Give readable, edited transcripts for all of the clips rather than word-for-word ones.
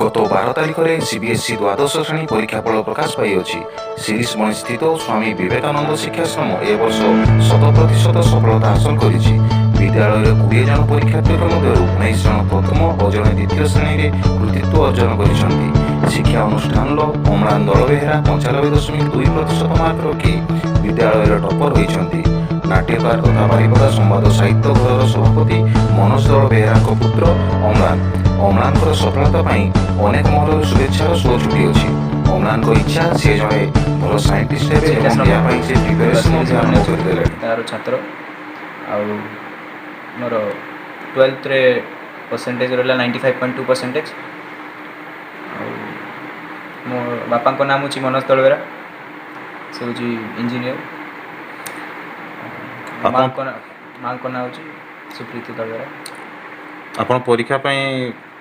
गत 12 तारिख में सीबीएसई द्वादश श्रेणी परीक्षाफल प्रकाश पाई सीरीज मणि स्थित स्वामी विवेकानंद शिक्षाश्रम ए वर्ष 100% सफलता हासिल करिछि। विद्यालय 20 जन परीक्षार्थी मध्य 19 जन प्रथम और जड़े द्वितीय श्रेणी में कृतित्व अर्जन कर शिक्षा अनुष्ठान अम्लान दल बेहेरा 95.2% मार्क रखी विद्यालय टपर होती। नाट्यकार तथा बारिपदा संवाद साहित्य घर सभापति मनोज दल बेहेरा पुत्र अम्लान सफलता अनेक महल शुभेच्छार शो छुटी अच्छी। अम्लान इच्छा सी जड़े भल साइंटिस्ट तार छात्र मोर 12th रे परसेंटेज रहा 95.2%। मो बापा को नाम हूँ मनोज दलवेरा, से हूँ इंजीनियर। माँ को नाम हूँ सुप्रीति दलवेरा। आप परीक्षा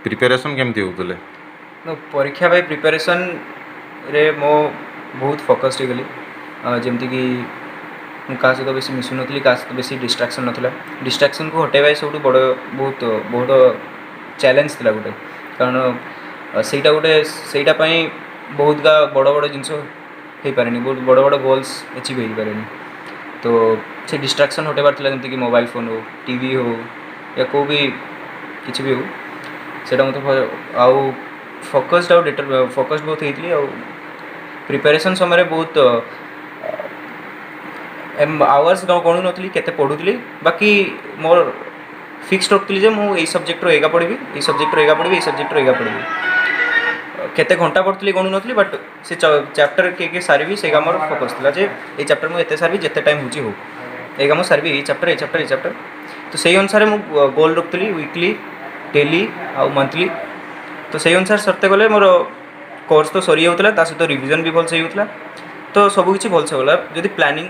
प्रिपेरेसन केमती होतले? परीक्षा प्रिपेरेसन रे मो बहुत फोकस्ड गली जमती कि क्या सहित बेसी मिसु नी, क्या सहित बेसी डिस्ट्राक्शन नाला। डिस्ट्राक्शन को हटेबा सब बड़ बहुत बहुत चैलेंज था गोटे, कारण सेटा गोटे सेटा बहुत गा बड़ बड़ जिनस हो पारे, बहुत बड़ बड़ गोल्स अचीव हो पारे। तो से डिस्ट्राक्शन हटेबार था जमती कि मोबाइल फोन हो, टीवी हो या को भी किसी भी हो, सेटा मतलब आउ फोकस्ड फोकस्ड बहुत होती। प्रिपेरेसन समय बहुत आवर्स गणु नी के पढ़ुली, बाकी मोर फिक्स रखुली जे मुझे सब्जेक्ट एगा पढ़ी, ये सब्जेक्ट एगा पढ़ी, ये सब्जेक्ट एगा पढ़ी। केते घंटा पढ़ुली गणु नी, बट से चैप्टर के सारी से मोर फोकस था जे ये चैप्टर मुझे सारी जिते टाइम हो एगा मुझे सारी ये चैप्टर ये चैप्टर ये चैप्टर। तो से अनुसार मुझे गोल रखुली वीकली, डेली आउ मंथली। तो से अनुसार सरते गले मोर कोर्स तो सरी जाता, सहित रिविजन भी भलसे होता। तो सबकि भलसे गला जदि प्लानिंग,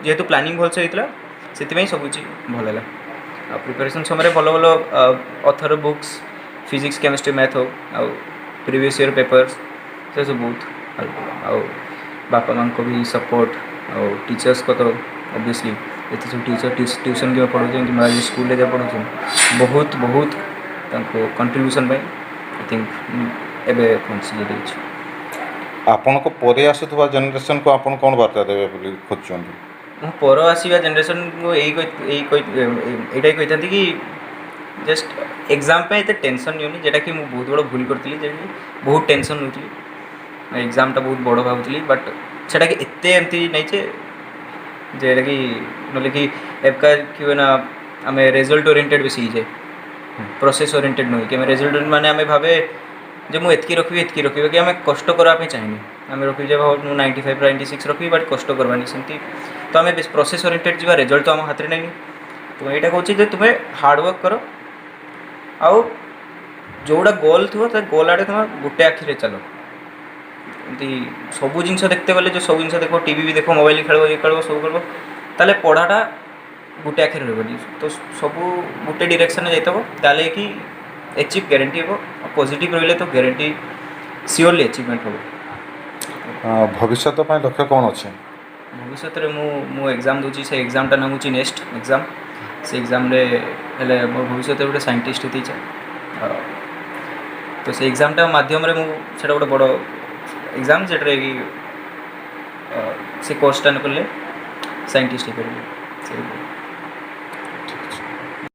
जेहेतु प्लानिंग भलसे होता से सबकि भल है। प्रिपेरेसन समय भल भल other books physics chemistry math हो आउ प्रीवियस ईयर पेपर्स से सब बहुत हेल्प। आउ बापा माँ को भी सपोर्ट आउ टीचर्स को तो ऑब्वियसली ये सब टीचर ट्यूशन के पढ़ाऊँ स्कूल जब पढ़ाऊँ बहुत बहुत कंट्रीब्यूशन आई थिंक एबे पहुँची। आपण को परे आसुवा जनरेशन को आपण कौन वार्ता देवे बोली खोजुछन? मु पर आसवा जनरेशन को यही कही कि जस्ट एग्जाम पे एते टेंशन नहीं, जेटा कि मु बहुत बड़ भूल करती, बहुत टेंशन होती एग्जामटा बहुत बड़ भावुली। बट सेटा कि एते एमती नहीं जेटा कि ना कि एबका कि ना आम रिजल्ट ओरिएंटेड बेसी जाए, प्रोसेस ओरिएंटेड नुहे कि रिजल्ट माने आम भावे जे मुझे एतकी रखी कि आम कष्ट करवाई चाहिए, आम रखी जे भाव 95 96 रखी बट कष्ट करवानी सेमती। तो आम प्रोसेस ओरिएंटेड जा रिजल्ट तो आम हाथ में नहीं। तो यहाँ कहूँ तुम्हें हार्डवर्क कर आउ जोड़ा गोल थो गोल आड़े तुम गोटे आखिरे चलो। एमती सबू जिन देखते गले जो सब जिन देख, टीवी भी देख, मोबाइल खेल ये खेल सब कर, ताले पढ़ाटा गोटे आखिरे रही। तो सबू गोटे डायरेक्शन जाइए कि एचिव गारंटी हो, पॉजिटिव रही तो गारंटी सियोरली अचिवमेंट हो। भविष्य लक्ष्य कौन अच्छे? भविष्य में मु एग्जाम दूसरी, से एग्जामटा नाम हूँ नेक्स्ट एग्जाम। से एग्जाम रे मोर भविष्य गोटे साइंटिस्ट होती है। तो से एग्जामटा माध्यम मुझे गोटे बड़ एग्जाम जेटे कि से कोर्सटा कले साइंटिस्ट हो पारे।